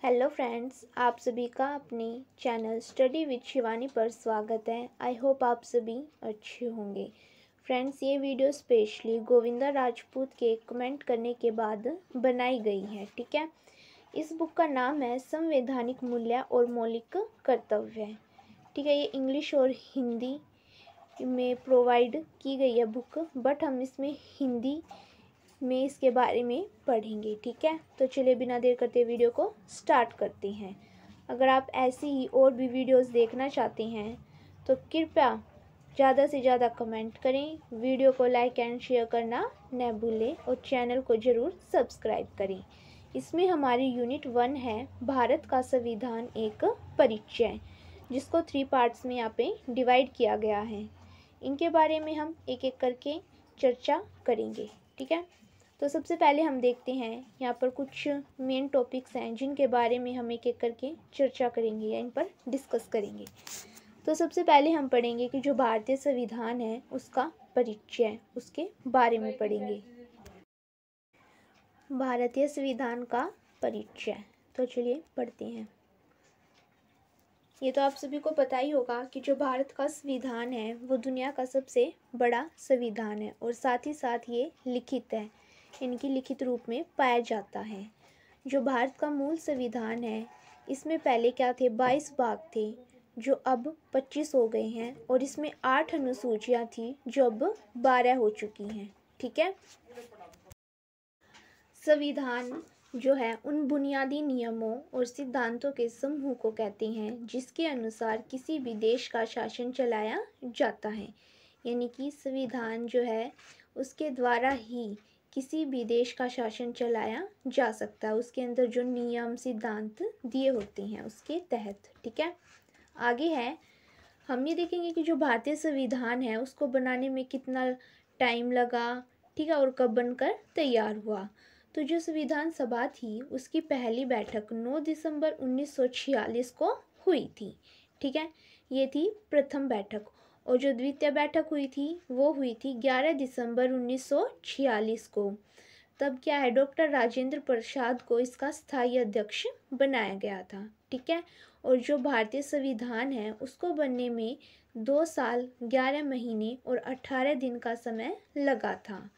Hello friends, आप सभी का अपने चैनल स्टडी विद शिवानी पर स्वागत है। आई होप आप सभी अच्छे होंगे। फ्रेंड्स, ये वीडियो स्पेशली गोविंदा राजपूत के कमेंट करने के बाद बनाई गई है। ठीक है, इस बुक का नाम है संवैधानिक मूल्य और मौलिक कर्तव्य। ठीक है, ये इंग्लिश और हिंदी में प्रोवाइड की गई है बुक, बट हम इसमें हिंदी में इसके बारे में पढ़ेंगे। ठीक है, तो चलिए बिना देर करते वीडियो को स्टार्ट करते हैं। अगर आप ऐसी ही और भी वीडियोस देखना चाहते हैं तो कृपया ज़्यादा से ज़्यादा कमेंट करें, वीडियो को लाइक एंड शेयर करना न भूलें और चैनल को ज़रूर सब्सक्राइब करें। इसमें हमारी यूनिट 1 है भारत का संविधान एक परिचय, जिसको 3 पार्ट्स में यहाँ पे डिवाइड किया गया है। इनके बारे में हम एक एक करके चर्चा करेंगे। ठीक है, तो सबसे पहले हम देखते हैं यहाँ पर कुछ मेन टॉपिक्स हैं जिनके बारे में हम एक एक करके चर्चा करेंगे या इन पर डिस्कस करेंगे। तो सबसे पहले हम पढ़ेंगे कि जो भारतीय संविधान है उसका परिचय, उसके बारे में पढ़ेंगे। भारतीय संविधान का परिचय, तो चलिए पढ़ते हैं। ये तो आप सभी को पता ही होगा कि जो भारत का संविधान है वो दुनिया का सबसे बड़ा संविधान है और साथ ही साथ ये लिखित है, इनकी लिखित रूप में पाया जाता है। जो भारत का मूल संविधान है इसमें पहले क्या थे, 22 भाग थे जो अब 25 हो गए हैं, और इसमें 8 अनुसूचियाँ थी जो अब 12 हो चुकी हैं। ठीक है, संविधान जो है उन बुनियादी नियमों और सिद्धांतों के समूह को कहते हैं जिसके अनुसार किसी भी देश का शासन चलाया जाता है। यानी कि संविधान जो है उसके द्वारा ही किसी भी देश का शासन चलाया जा सकता है, उसके अंदर जो नियम सिद्धांत दिए होते हैं उसके तहत। ठीक है, आगे है, हम ये देखेंगे कि जो भारतीय संविधान है उसको बनाने में कितना टाइम लगा। ठीक है, और कब बनकर तैयार हुआ। तो जो संविधान सभा थी उसकी पहली बैठक 9 दिसंबर 1946 को हुई थी। ठीक है, ये थी प्रथम बैठक, और जो द्वितीय बैठक हुई थी वो हुई थी 11 दिसंबर 1946 को। तब क्या है, डॉक्टर राजेंद्र प्रसाद को इसका स्थायी अध्यक्ष बनाया गया था। ठीक है, और जो भारतीय संविधान है उसको बनने में 2 साल 11 महीने और 18 दिन का समय लगा था,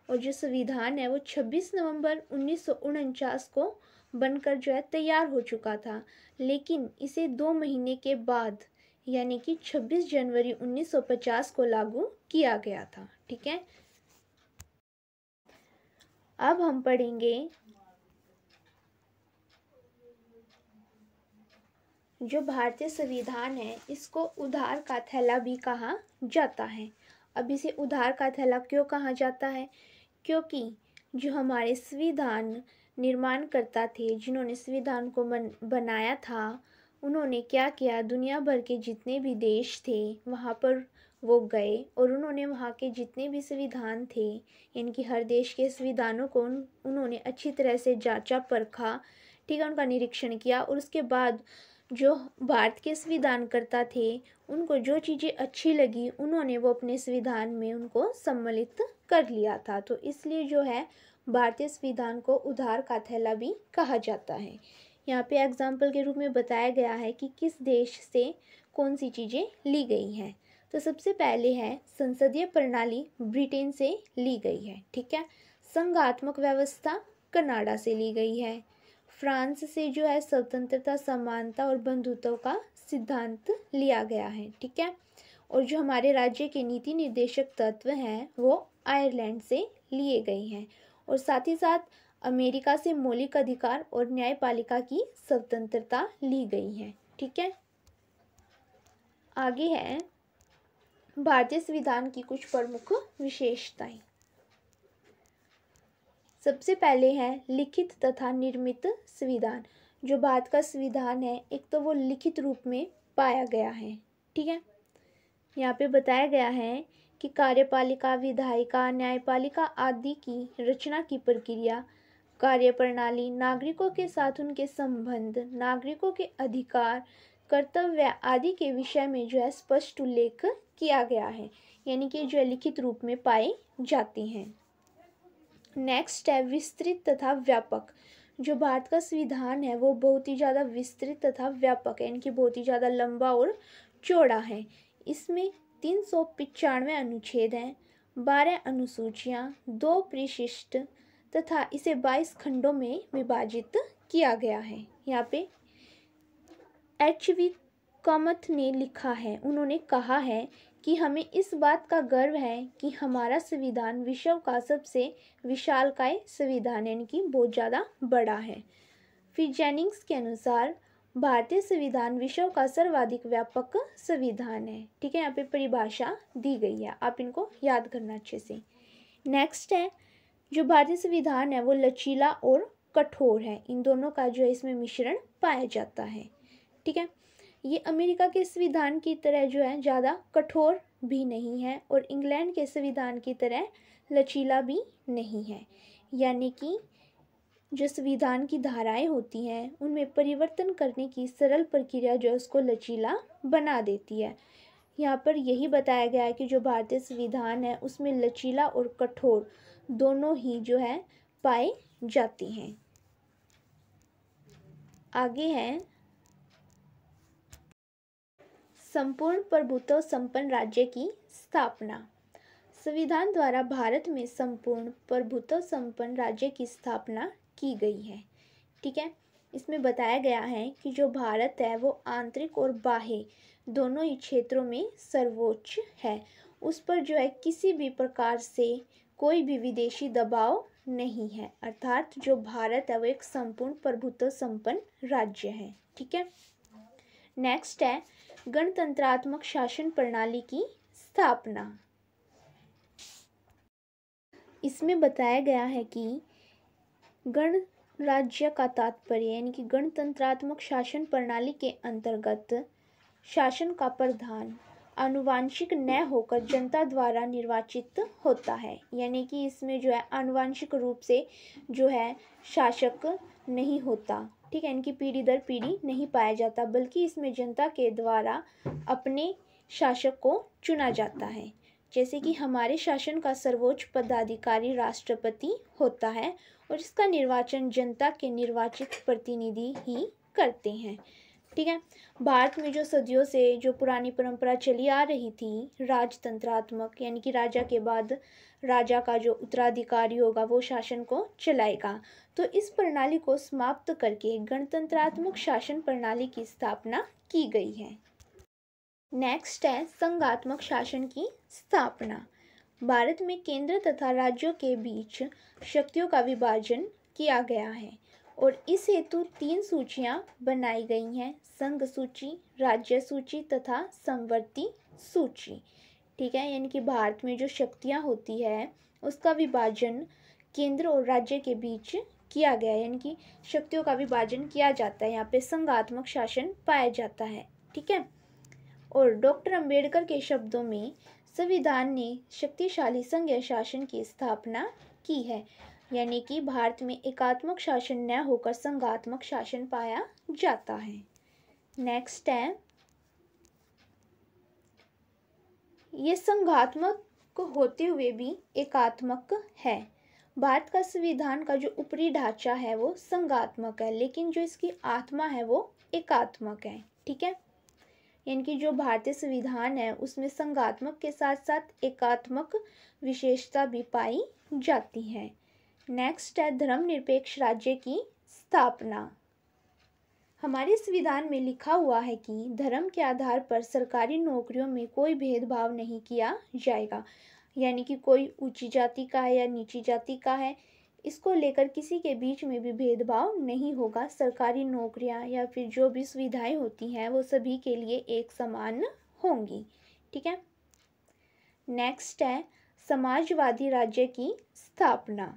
और जो संविधान है वो 26 नवंबर 1949 को बनकर जो है तैयार हो चुका था, लेकिन इसे 2 महीने के बाद यानी कि 26 जनवरी 1950 को लागू किया गया था। ठीक है, अब हम पढ़ेंगे जो भारतीय संविधान है इसको उधार का थैला भी कहा जाता है। अब इसे उधार का थैला क्यों कहा जाता है, क्योंकि जो हमारे संविधान निर्माणकर्ता थे, जिन्होंने संविधान को बनाया था, उन्होंने क्या किया, दुनिया भर के जितने भी देश थे वहाँ पर वो गए और उन्होंने वहाँ के जितने भी संविधान थे, यानी कि हर देश के संविधानों को उन्होंने अच्छी तरह से जांचा परखा। ठीक है, उनका निरीक्षण किया, और उसके बाद जो भारत के संविधानकर्ता थे उनको जो चीज़ें अच्छी लगी उन्होंने वो अपने संविधान में उनको सम्मिलित कर लिया था। तो इसलिए जो है भारतीय संविधान को उधार का थैला भी कहा जाता है। यहाँ पे एग्जाम्पल के रूप में बताया गया है कि किस देश से कौन सी चीज़ें ली गई हैं। तो सबसे पहले है संसदीय प्रणाली ब्रिटेन से ली गई है। ठीक है, संघात्मक व्यवस्था कनाडा से ली गई है। फ्रांस से जो है स्वतंत्रता, समानता और बंधुत्व का सिद्धांत लिया गया है। ठीक है, और जो हमारे राज्य के नीति निर्देशक तत्व हैं वो आयरलैंड से लिए गए हैं, और साथ ही साथ अमेरिका से मौलिक अधिकार और न्यायपालिका की स्वतंत्रता ली गई है। ठीक है, आगे है भारतीय संविधान की कुछ प्रमुख विशेषताएं। सबसे पहले है लिखित तथा निर्मित संविधान। जो भारत का संविधान है एक तो वो लिखित रूप में पाया गया है। ठीक है, यहाँ पे बताया गया है कि कार्यपालिका, विधायिका, न्यायपालिका आदि की रचना की प्रक्रिया, कार्यप्रणाली, नागरिकों के साथ उनके संबंध, नागरिकों के अधिकार, कर्तव्य आदि के विषय में जो है स्पष्ट उल्लेख किया गया है, यानी कि जो है लिखित रूप में पाए जाते हैं। नेक्स्ट है विस्तृत तथा व्यापक। जो भारत का संविधान है वो बहुत ही ज़्यादा विस्तृत तथा व्यापक है, इनकी बहुत ही ज़्यादा लंबा और चौड़ा है। इसमें 395 अनुच्छेद हैं, 12 अनुसूचियाँ, 2 परिशिष्ट तथा इसे 22 खंडों में विभाजित किया गया है। यहाँ पे HV कामथ ने लिखा है, उन्होंने कहा है कि हमें इस बात का गर्व है कि हमारा संविधान विश्व का सबसे विशालकाय संविधान यानी कि बहुत ज़्यादा बड़ा है। फिर जेनिंग्स के अनुसार भारतीय संविधान विश्व का सर्वाधिक व्यापक संविधान है। ठीक है, यहाँ पे परिभाषा दी गई है, आप इनको याद करना अच्छे से। नेक्स्ट है, जो भारतीय संविधान है वो लचीला और कठोर है, इन दोनों का जो है इसमें मिश्रण पाया जाता है। ठीक है, ये अमेरिका के संविधान की तरह जो है ज़्यादा कठोर भी नहीं है और इंग्लैंड के संविधान की तरह लचीला भी नहीं है, यानी कि जो संविधान की धाराएं होती हैं उनमें परिवर्तन करने की सरल प्रक्रिया जो है उसको लचीला बना देती है। यहाँ पर यही बताया गया है कि जो भारतीय संविधान है उसमें लचीला और कठोर दोनों ही जो है पाए जाते हैं। आगे है संपूर्ण प्रभुत्व संपन्न राज्य की स्थापना। संविधान द्वारा भारत में संपूर्ण प्रभुत्व संपन्न राज्य की स्थापना की गई है। ठीक है, इसमें बताया गया है कि जो भारत है वो आंतरिक और बाह्य दोनों ही क्षेत्रों में सर्वोच्च है, उस पर जो है किसी भी प्रकार से कोई भी विदेशी दबाव नहीं है, अर्थात जो भारत है वो एक संपूर्ण प्रभुत्व संपन्न राज्य है। ठीक है, नेक्स्ट है गणतंत्रात्मक शासन प्रणाली की स्थापना। इसमें बताया गया है कि गणराज्य का तात्पर्य यानी कि गणतंत्रात्मक शासन प्रणाली के अंतर्गत शासन का प्रधान आनुवांशिक न होकर जनता द्वारा निर्वाचित होता है, यानी कि इसमें जो है आनुवांशिक रूप से जो है शासक नहीं होता। ठीक है, इनकी पीढ़ी दर पीढ़ी नहीं पाया जाता, बल्कि इसमें जनता के द्वारा अपने शासक को चुना जाता है। जैसे कि हमारे शासन का सर्वोच्च पदाधिकारी राष्ट्रपति होता है और इसका निर्वाचन जनता के निर्वाचित प्रतिनिधि ही करते हैं। ठीक है, भारत में जो सदियों से जो पुरानी परंपरा चली आ रही थी राजतंत्रात्मक, यानी कि राजा के बाद राजा का जो उत्तराधिकारी होगा वो शासन को चलाएगा, तो इस प्रणाली को समाप्त करके गणतंत्रात्मक शासन प्रणाली की स्थापना की गई है। नेक्स्ट है संघात्मक शासन की स्थापना। भारत में केंद्र तथा राज्यों के बीच शक्तियों का विभाजन किया गया है और इस हेतु 3 सूचियां बनाई गई हैं, संघ सूची, राज्य सूची तथा समवर्ती सूची। ठीक है, यानी कि भारत में जो शक्तियां होती है उसका विभाजन केंद्र और राज्य के बीच किया गया है, यानी कि शक्तियों का विभाजन किया जाता है, यहाँ पे संघात्मक शासन पाया जाता है। ठीक है, और डॉक्टर अंबेडकर के शब्दों में संविधान ने शक्तिशाली संघीय शासन की स्थापना की है, यानी कि भारत में एकात्मक शासन न होकर संघात्मक शासन पाया जाता है। नेक्स्ट है, ये संघात्मक होते हुए भी एकात्मक है। भारत का संविधान का जो ऊपरी ढांचा है वो संघात्मक है, लेकिन जो इसकी आत्मा है वो एकात्मक है। ठीक है, यानी कि जो भारतीय संविधान है उसमें संघात्मक के साथ साथ एकात्मक विशेषता भी पाई जाती है। नेक्स्ट है धर्मनिरपेक्ष राज्य की स्थापना। हमारे संविधान में लिखा हुआ है कि धर्म के आधार पर सरकारी नौकरियों में कोई भेदभाव नहीं किया जाएगा, यानी कि कोई ऊंची जाति का है या नीची जाति का है, इसको लेकर किसी के बीच में भी भेदभाव नहीं होगा। सरकारी नौकरियां या फिर जो भी सुविधाएं होती हैं वो सभी के लिए एक समान होंगी। ठीक है, नेक्स्ट है समाजवादी राज्य की स्थापना।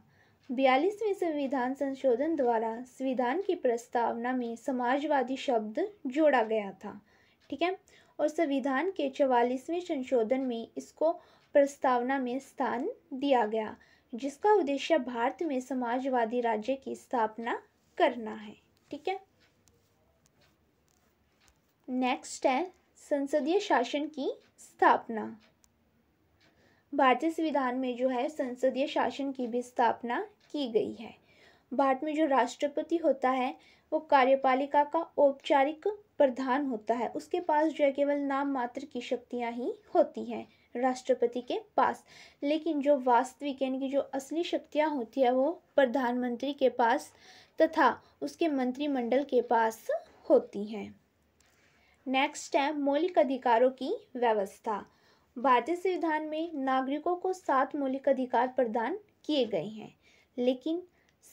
42वें संविधान संशोधन द्वारा संविधान की प्रस्तावना में समाजवादी शब्द जोड़ा गया था। ठीक है, और संविधान के 44वें संशोधन में इसको प्रस्तावना में स्थान दिया गया, जिसका उद्देश्य भारत में समाजवादी राज्य की स्थापना करना है। ठीक है, नेक्स्ट है संसदीय शासन की स्थापना। भारतीय संविधान में जो है संसदीय शासन की भी स्थापना की गई है। भारत में जो राष्ट्रपति होता है वो कार्यपालिका का औपचारिक प्रधान होता है, उसके पास जो है केवल नाम मात्र की शक्तियां ही होती हैं राष्ट्रपति के पास। लेकिन जो वास्तविक यानी कि जो असली शक्तियां होती है वो प्रधानमंत्री के पास तथा उसके मंत्रिमंडल के पास होती हैं। नेक्स्ट है मौलिक अधिकारों की व्यवस्था। भारतीय संविधान में नागरिकों को 7 मौलिक अधिकार प्रदान किए गए हैं, लेकिन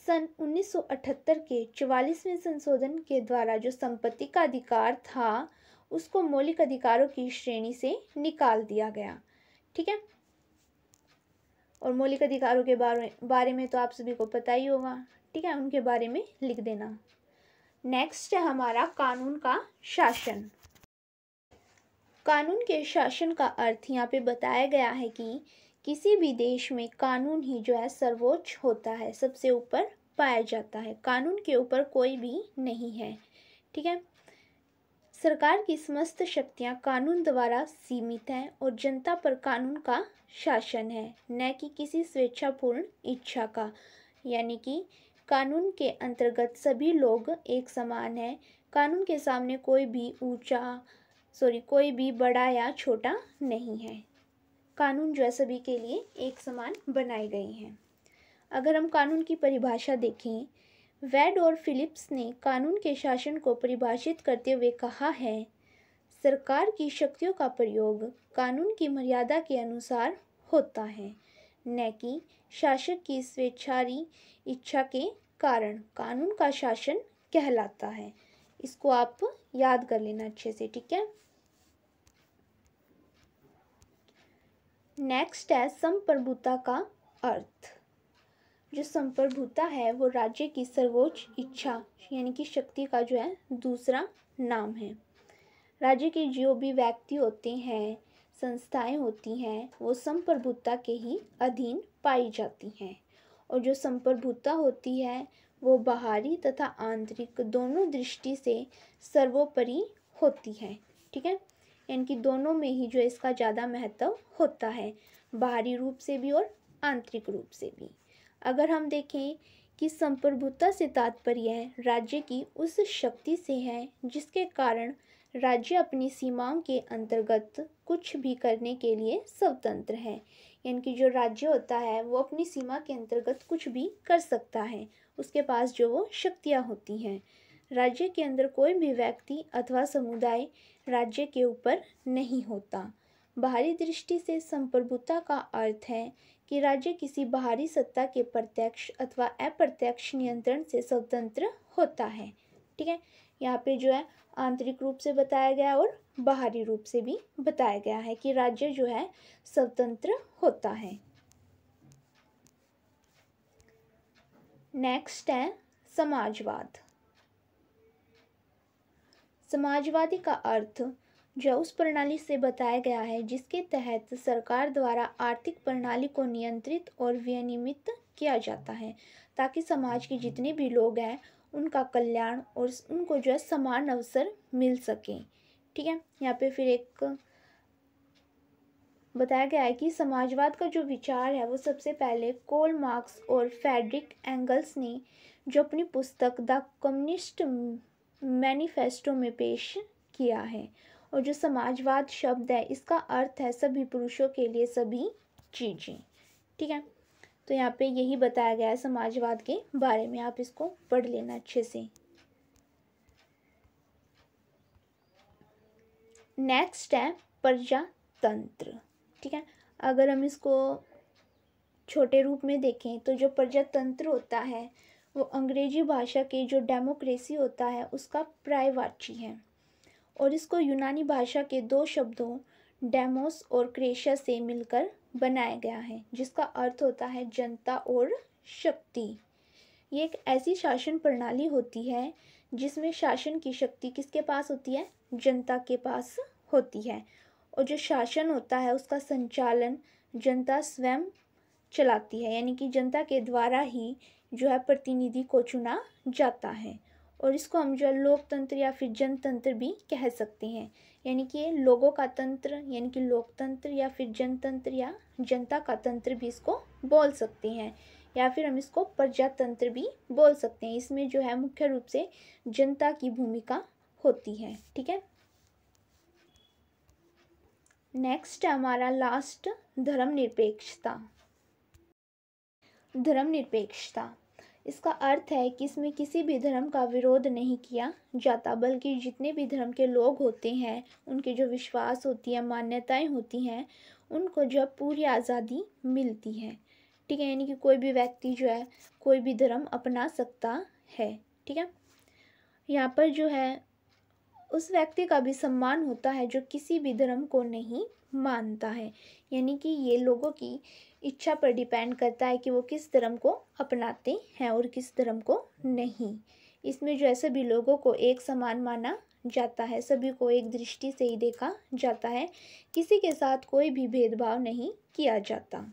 सन 1978 के 44वें संशोधन के द्वारा जो संपत्ति का अधिकार था उसको मौलिक अधिकारों की श्रेणी से निकाल दिया गया। ठीक है, और मौलिक अधिकारों के बारे में तो आप सभी को पता ही होगा। ठीक है, उनके बारे में लिख देना। नेक्स्ट है हमारा कानून का शासन। कानून के शासन का अर्थ यहाँ पे बताया गया है कि किसी भी देश में कानून ही जो है सर्वोच्च होता है, सबसे ऊपर पाया जाता है, कानून के ऊपर कोई भी नहीं है। ठीक है, सरकार की समस्त शक्तियाँ कानून द्वारा सीमित हैं और जनता पर कानून का शासन है, न कि किसी स्वेच्छापूर्ण इच्छा का। यानी कि कानून के अंतर्गत सभी लोग एक समान हैं, कानून के सामने कोई भी बड़ा या छोटा नहीं है। कानून जो है सभी के लिए एक समान बनाए गए हैं। अगर हम कानून की परिभाषा देखें, वेड और फिलिप्स ने कानून के शासन को परिभाषित करते हुए कहा है, सरकार की शक्तियों का प्रयोग कानून की मर्यादा के अनुसार होता है, न कि शासक की स्वेच्छारी इच्छा के कारण कानून का शासन कहलाता है। इसको आप याद कर लेना अच्छे से। ठीक है, नेक्स्ट है संप्रभुता का अर्थ। जो संप्रभुता है वो राज्य की सर्वोच्च इच्छा यानी कि शक्ति का जो है दूसरा नाम है। राज्य के जो भी व्यक्ति होते हैं, संस्थाएं होती हैं, वो संप्रभुता के ही अधीन पाई जाती हैं। और जो संप्रभुता होती है वो बाहरी तथा आंतरिक दोनों दृष्टि से सर्वोपरि होती है। ठीक है, यानी कि दोनों में ही जो इसका ज़्यादा महत्व होता है, बाहरी रूप से भी और आंतरिक रूप से भी। अगर हम देखें कि संप्रभुता से तात्पर्य राज्य की उस शक्ति से है जिसके कारण राज्य अपनी सीमाओं के अंतर्गत कुछ भी करने के लिए स्वतंत्र है। यानी कि जो राज्य होता है वो अपनी सीमा के अंतर्गत कुछ भी कर सकता है, उसके पास जो वो शक्तियाँ होती हैं। राज्य के अंदर कोई भी व्यक्ति अथवा समुदाय राज्य के ऊपर नहीं होता। बाहरी दृष्टि से संप्रभुता का अर्थ है कि राज्य किसी बाहरी सत्ता के प्रत्यक्ष अथवा अप्रत्यक्ष नियंत्रण से स्वतंत्र होता है। ठीक है, यहाँ पे जो है आंतरिक रूप से बताया गया और बाहरी रूप से भी बताया गया है कि राज्य जो है स्वतंत्र होता है। नेक्स्ट है समाजवाद। समाजवादी का अर्थ जो उस प्रणाली से बताया गया है जिसके तहत सरकार द्वारा आर्थिक प्रणाली को नियंत्रित और विनियमित किया जाता है, ताकि समाज के जितने भी लोग हैं उनका कल्याण और उनको जो है समान अवसर मिल सके। ठीक है, यहाँ पे फिर एक बताया गया है कि समाजवाद का जो विचार है वो सबसे पहले कार्ल मार्क्स और फ्रेडरिक एंगल्स ने जो अपनी पुस्तक द कम्युनिस्ट मैनिफेस्टो में पेश किया है। और जो समाजवाद शब्द है इसका अर्थ है सभी पुरुषों के लिए सभी चीज़ें। ठीक है, तो यहाँ पे यही बताया गया है समाजवाद के बारे में, आप इसको पढ़ लेना अच्छे से। नेक्स्ट है प्रजातंत्र। ठीक है, अगर हम इसको छोटे रूप में देखें तो जो प्रजातंत्र होता है वो अंग्रेजी भाषा के जो डेमोक्रेसी होता है उसका पर्यायवाची है, और इसको यूनानी भाषा के 2 शब्दों डेमोस और क्रेशा से मिलकर बनाया गया है, जिसका अर्थ होता है जनता और शक्ति। ये एक ऐसी शासन प्रणाली होती है जिसमें शासन की शक्ति किसके पास होती है, जनता के पास होती है, और जो शासन होता है उसका संचालन जनता स्वयं चलाती है, यानी कि जनता के द्वारा ही जो है प्रतिनिधि को चुना जाता है। और इसको हम जो लोकतंत्र या फिर जनतंत्र भी कह सकते हैं, यानी कि लोगों का तंत्र यानी कि लोकतंत्र या फिर जनतंत्र या जनता का तंत्र भी इसको बोल सकते हैं। या फिर हम इसको प्रजातंत्र भी बोल सकते हैं। इसमें जो है मुख्य रूप से जनता की भूमिका होती है। ठीक है, नेक्स्ट है हमारा लास्ट, धर्मनिरपेक्षता। धर्मनिरपेक्षता, इसका अर्थ है कि इसमें किसी भी धर्म का विरोध नहीं किया जाता, बल्कि जितने भी धर्म के लोग होते हैं उनके जो विश्वास होती है, मान्यताएं होती हैं, उनको जो है पूरी आज़ादी मिलती है। ठीक है, यानी कि कोई भी व्यक्ति जो है कोई भी धर्म अपना सकता है। ठीक है, यहाँ पर जो है उस व्यक्ति का भी सम्मान होता है जो किसी भी धर्म को नहीं मानता है, यानी कि ये लोगों की इच्छा पर डिपेंड करता है कि वो किस धर्म को अपनाते हैं और किस धर्म को नहीं। इसमें जो है सभी लोगों को एक समान माना जाता है, सभी को एक दृष्टि से ही देखा जाता है, किसी के साथ कोई भी भेदभाव नहीं किया जाता।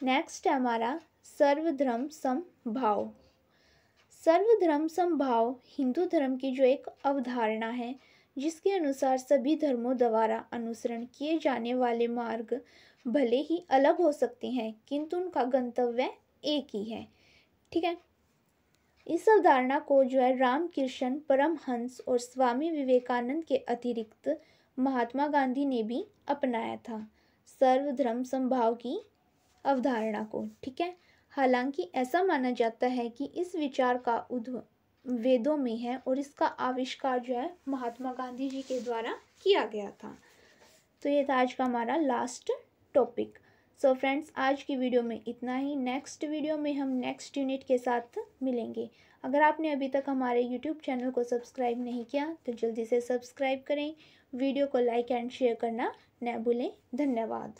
नेक्स्ट है हमारा सर्वधर्म समभाव। सर्वधर्म समभाव हिंदू धर्म की जो एक अवधारणा है, जिसके अनुसार सभी धर्मों द्वारा अनुसरण किए जाने वाले मार्ग भले ही अलग हो सकते हैं, किंतु उनका गंतव्य एक ही है। ठीक है, इस अवधारणा को जो है रामकृष्ण परमहंस और स्वामी विवेकानंद के अतिरिक्त महात्मा गांधी ने भी अपनाया था, सर्वधर्म समभाव की अवधारणा को। ठीक है, हालांकि ऐसा माना जाता है कि इस विचार का उद्भव वेदों में है और इसका आविष्कार जो है महात्मा गांधी जी के द्वारा किया गया था। तो ये था आज का हमारा लास्ट टॉपिक। सो फ्रेंड्स, आज की वीडियो में इतना ही। नेक्स्ट वीडियो में हम नेक्स्ट यूनिट के साथ मिलेंगे। अगर आपने अभी तक हमारे यूट्यूब चैनल को सब्सक्राइब नहीं किया तो जल्दी से सब्सक्राइब करें, वीडियो को लाइक एंड शेयर करना न भूलें। धन्यवाद।